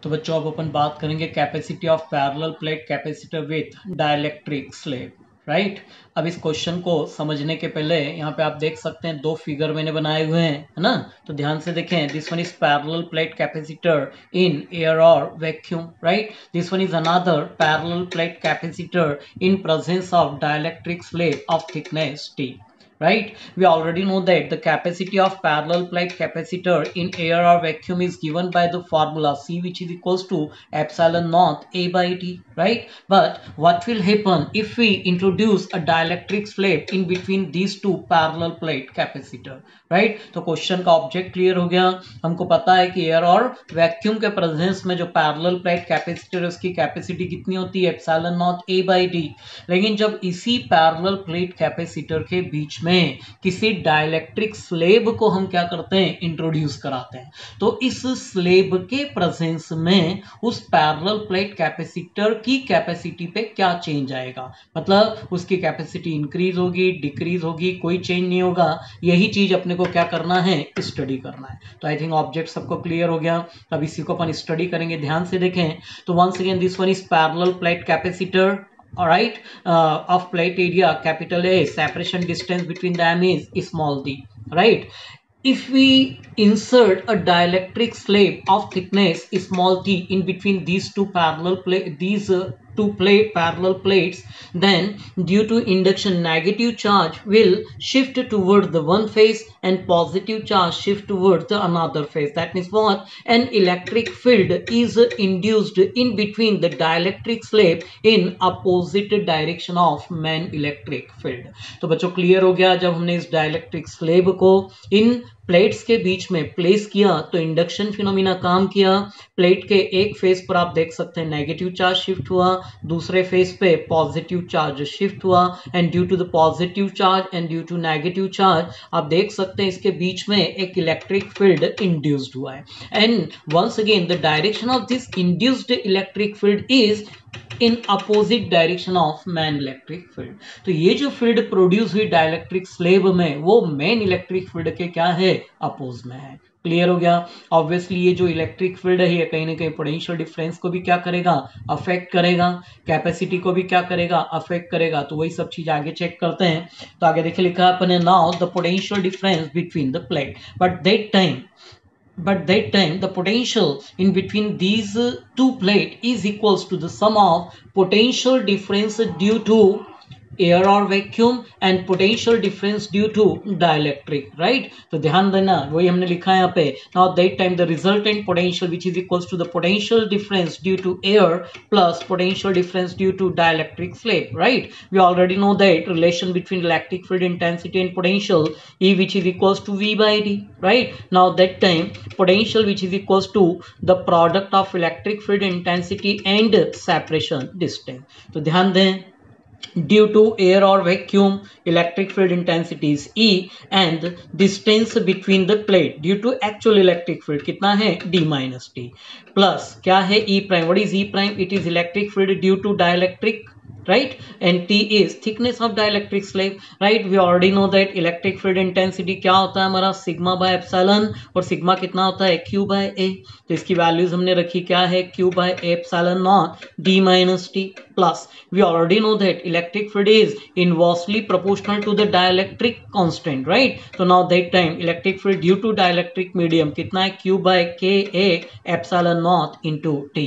तो बच्चों अब अपन बात करेंगे capacity of parallel plate capacitor with dielectric slab. Right. अब इस क्वेश्चन को समझने के पहले यहाँ पे आप देख सकते हैं दो फिगर मैंने बनाए हुए हैं, है ना। तो ध्यान से देखें, this one is parallel plate capacitor in air और vacuum, right. This one is another parallel plate capacitor in presence of dielectric slab of thickness T. Right, we already know that the capacity of parallel plate capacitor in air or vacuum is given by the formula C, which is equals to epsilon naught A by T, right. But what will happen if we introduce a dielectric slab in between these two parallel plate capacitor, right. तो question का object clear हो गया। हमको पता है कि air और vacuum के प्रेजेंस में जो पैरेलल प्लेट कैपेसिटर है उसकी कैपेसिटी कितनी होती है, epsilon not A by D। लेकिन जब इसी पैरेलल प्लेट कैपेसिटर के बीच में किसी डाइलेक्ट्रिक स्लेब को हम क्या करते हैं, इंट्रोड्यूस कराते हैं, तो इस स्लेब के प्रेजेंस में उस पैरेलल प्लेट कैपेसिटर की कैपेसिटी पे क्या चेंज आएगा, मतलब उसकी कैपेसिटी इंक्रीज होगी, डिक्रीज होगी, कोई चेंज नहीं होगा। यही चीज अपने को क्या करना है, स्टडी करना है। तो आई थिंक ऑब्जेक्ट सबको क्लियर हो गया। अब इसी को अपन स्टडी करेंगे, ध्यान से देखें। तो once again this one is parallel plate capacitor, all right, of plate area capital A, separation distance between them is small d, right. If we insert a dielectric slab of thickness small t in between these two parallel plates, then due to induction negative charge will shift toward the one face and positive charge shift towards the another face. That means what, an electric field is induced in between the dielectric slab in opposite direction of main electric field. तो बच्चों clear हो गया, जब हमने इस dielectric slab को इन plates के बीच में प्लेस किया तो इंडक्शन फिनोमिना काम किया। प्लेट के एक फेस पर आप देख सकते हैं नेगेटिव चार्ज शिफ्ट हुआ, दूसरे फेस पे पॉजिटिव चार्ज शिफ्ट हुआ, and due to the positive charge and due to negative charge आप देख सकते हैं इसके बीच में एक इलेक्ट्रिक फील्ड इंड्यूस्ड हुआ है। And once again the direction of this induced electric field is in opposite direction of main electric field. तो ये जो फील्ड प्रोड्यूस हुई डाइलेक्ट्रिक स्लेब में वो मेन इलेक्ट्रिक फील्ड के क्या है, अपोज में है। क्लियर हो गया। ऑब्वियसली ये जो इलेक्ट्रिक फील्ड है ये कहीं ना कहीं पोटेंशियल डिफरेंस को भी क्या करेगा, अफेक्ट करेगा, कैपेसिटी को भी क्या करेगा, अफेक्ट करेगा। तो वही सब चीज आगे चेक करते हैं। तो आगे देखिए लिखा है अपने, now the potential difference between the plate, but that time the potential in between these two plate is equals to the sum of potential difference due to air or vacuum and potential difference due to dielectric, right. तो ध्यान देना, वही हमने लिखा है यहाँ पे, now that time the resultant potential which is equals to the potential difference due to air plus potential difference due to dielectric slab, right. We already know that relation between electric field intensity and potential E, which is equals to V by D, right. Now that time potential which is equals to the product of electric field intensity and separation distance। तो ध्यान दें, due to air or vacuum electric field intensity is E and distance between the plate due to actual electric field कितना है, D minus T plus क्या है E prime, what is E prime, it is electric field due to dielectric, right, and T is thickness of dielectric slab, right. We already know that electric field intensity क्या होता है हमारा, sigma by epsilon, और sigma कितना होता है, Q by A। तो इसकी वैल्यूज हमने रखी क्या है, Q by A epsilon naught D minus T plus we already know that electric field is inversely proportional to the dielectric constant, right. So now that time electric field due to dielectric medium कितना है, Q by K A epsilon not into T।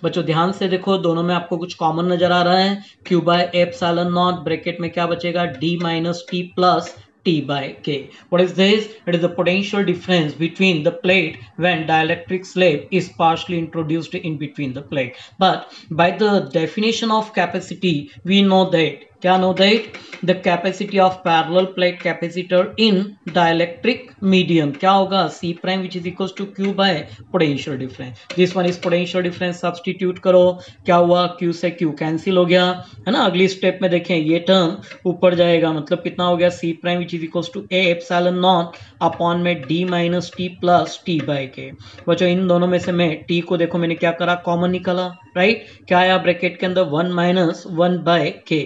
बच्चों ध्यान से देखो, दोनों में आपको कुछ कॉमन नजर आ रहा है, Q by epsilon not, bracket में क्या बचेगा, D minus T plus T by K. What is this? It is the potential difference between the plate when dielectric slab is partially introduced in between the plate. But by the definition of capacity, we know that क्या know that the capacity of parallel plate capacitor in dielectric medium क्या होगा, C prime which is equals to Q by potential difference. This one is potential difference, substitute करो, क्या हुआ, Q से Q cancel हो गया, है ना। अगली स्टेप में देखें ये टर्म ऊपर जाएगा, मतलब कितना हो गया, C prime which is equals to A epsilon not upon में D minus T plus T by K। बच्चों इन दोनों में से मैं T को देखो मैंने क्या करा, कॉमन निकाला, राइट। क्या आया ब्रैकेट के अंदर, 1 minus 1 by K।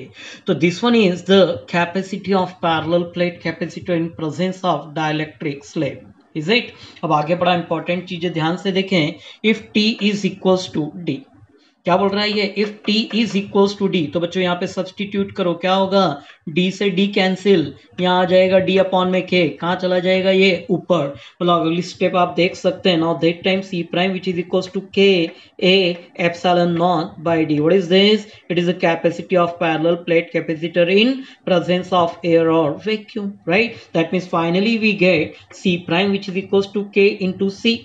तो this one is the capacity of parallel plate capacitor in presence of dielectric slab. Is it. अब आगे बड़ा इंपॉर्टेंट चीजें ध्यान से देखें। If T is equals to D, क्या बोल रहा है ये, if T is equals to D, तो बच्चों यहाँ पे सब्सटीट्यूट करो, क्या होगा, डी से डी कैंसिल, यहाँ आ जाएगा डी अपॉन में के, कहाँ चला जाएगा ये ऊपर। मतलब अगली स्टेप आप देख सकते हैं, now that time C prime which is equals to K A epsilon naught by D, what is this, it is the capacity of parallel plate capacitor in presence of air और vacuum, right. That means finally we get C prime which is equals to K into C.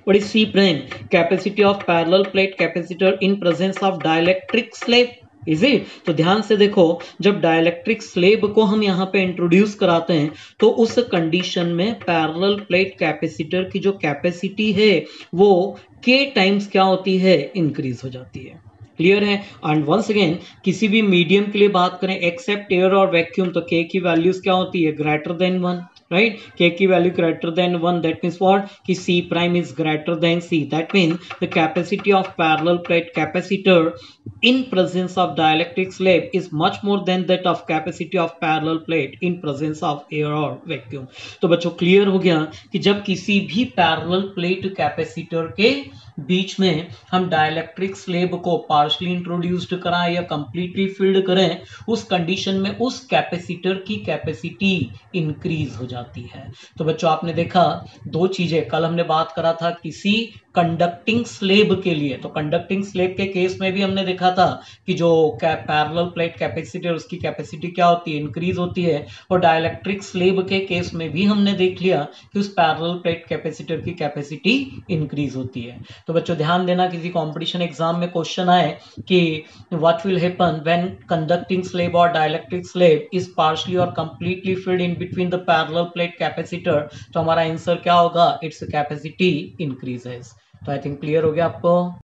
What is C prime? Capacity of parallel plate capacitor in presence of dielectric slab. Is it? तो ध्यान से देखो, जब dielectric slab को हम यहाँ पे introduce कराते हैं तो उस कंडीशन में पैरेलल प्लेट कैपेसिटर की जो कैपेसिटी है वो k टाइम्स क्या होती है, इंक्रीज हो जाती है। क्लियर है। एंड वंस अगेन किसी भी मीडियम के लिए बात करें एक्सेप्ट एयर और वैक्यूम, तो k की वैल्यूज क्या होती है, ग्रेटर देन 1, राइट। k की value greater than 1, that means what, कि c prime is greater than c, that means the capacity of parallel plate capacitor in presence of dielectric slab is much more than that of capacity of parallel plate in presence of air or vacuum. तो बच्चों clear हो गया कि जब किसी भी parallel plate capacitor के बीच में हम डाइलेक्ट्रिक स्लेब को पार्शली इंट्रोड्यूस्ड कराएं या कंप्लीटली फिल्ड करें, उस कंडीशन में उस कैपेसिटर की कैपेसिटी इंक्रीज हो जाती है। तो बच्चों आपने देखा दो चीजें, कल हमने बात करा था किसी कंडक्टिंग स्लेब के लिए, तो कंडक्टिंग स्लेब के केस में भी हमने देखा था कि जो पैरेलल प्लेट कैपेसिटर उसकी कैपेसिटी क्या होती है, इंक्रीज होती है। और डाइलेक्ट्रिक स्लेब के केस में भी हमने देख लिया कि उस पैरेलल प्लेट कैपेसिटर की कैपेसिटी इंक्रीज होती है। तो बच्चों ध्यान देना, किसी कंपटीशन एग्जाम में क्वेश्चन आए कि what will happen when conducting slab और डाइलेक्ट्रिक स्लेब इज पार्शली और completely filled in between the parallel plate capacitor, तो हमारा आंसर क्या होगा, इट्स कैपेसिटी इंक्रीजेस। तो आई थिंक क्लियर हो गया आपको।